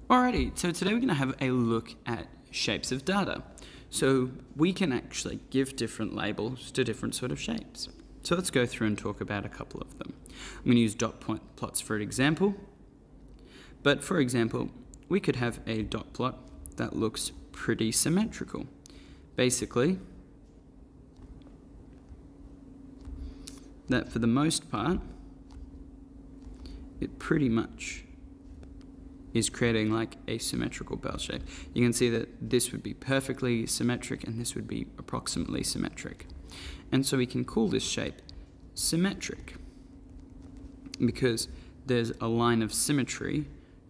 Alrighty, so today we're going to have a look at shapes of data. So we can actually give different labels to different sort of shapes. So let's go through and talk about a couple of them. I'm going to use dot point plots for an example. But for example, we could have a dot plot that looks pretty symmetrical. Basically, that for the most part, it pretty much is creating like a symmetrical bell shape. You can see that this would be perfectly symmetric and this would be approximately symmetric. And so we can call this shape symmetric because there's a line of symmetry,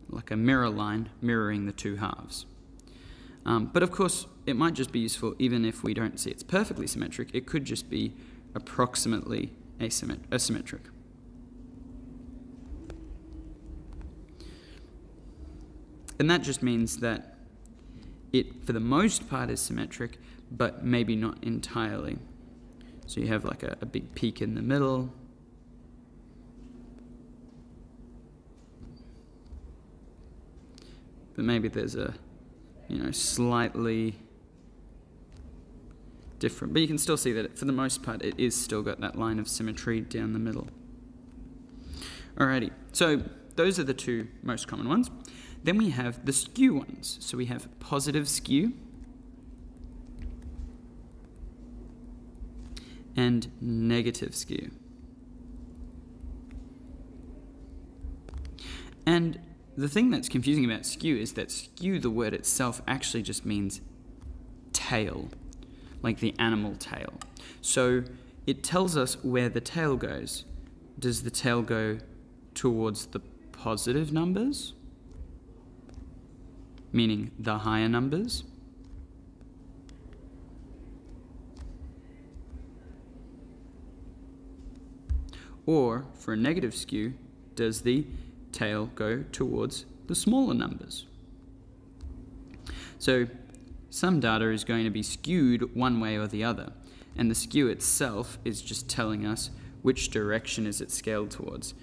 like a mirror line, mirroring the two halves. But of course, it might just be useful even if we don't see it's perfectly symmetric. It could just be approximately asymmetric. And that just means that it, for the most part, is symmetric, but maybe not entirely. So you have like a big peak in the middle. But maybe there's a, slightly different. But you can still see that for the most part, it is still got that line of symmetry down the middle. Alrighty, so those are the two most common ones. Then we have the skew ones. So we have positive skew and negative skew. And the thing that's confusing about skew is that skew, the word itself, actually just means tail, like the animal tail. So it tells us where the tail goes. Does the tail go towards the positive numbers? Meaning the higher numbers? Or, for a negative skew, does the tail go towards the smaller numbers? So, some data is going to be skewed one way or the other, and the skew itself is just telling us which direction is it scaled towards.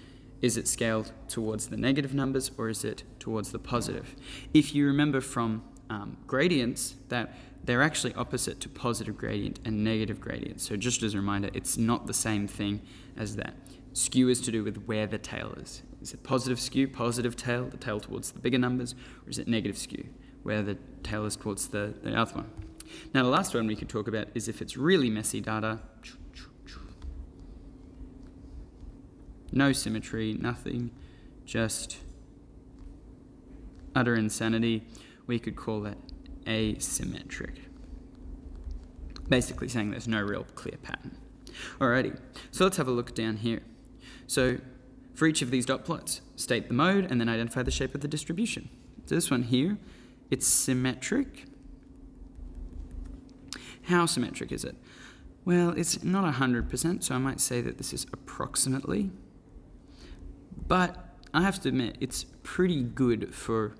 Is it scaled towards the negative numbers or is it towards the positive? If you remember from gradients that they're actually opposite to positive gradient and negative gradient. So just as a reminder, it's not the same thing as that. Skew is to do with where the tail is. Is it positive skew, positive tail, the tail towards the bigger numbers, or is it negative skew, where the tail is towards the other one? Now the last one we could talk about is if it's really messy data, no symmetry, nothing, just utter insanity. We could call that asymmetric. Basically saying there's no real clear pattern. Alrighty, so let's have a look down here. So for each of these dot plots, state the mode and then identify the shape of the distribution. So this one here, it's symmetric. How symmetric is it? Well, it's not 100%, so I might say that this is approximately. But I have to admit, it's pretty good for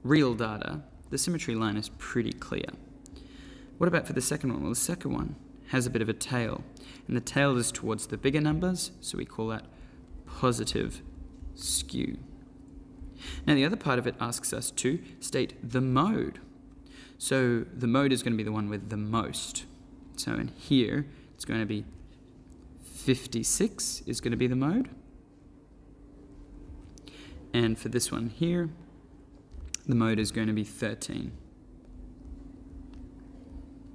real data. The symmetry line is pretty clear. What about for the second one? Well, the second one has a bit of a tail, and the tail is towards the bigger numbers, so we call that positive skew. Now, the other part of it asks us to state the mode. So the mode is going to be the one with the most. So in here, it's going to be 56 is going to be the mode. And for this one here, the mode is going to be 13.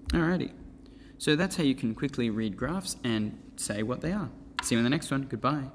Alrighty. So that's how you can quickly read graphs and say what they are. See you in the next one. Goodbye.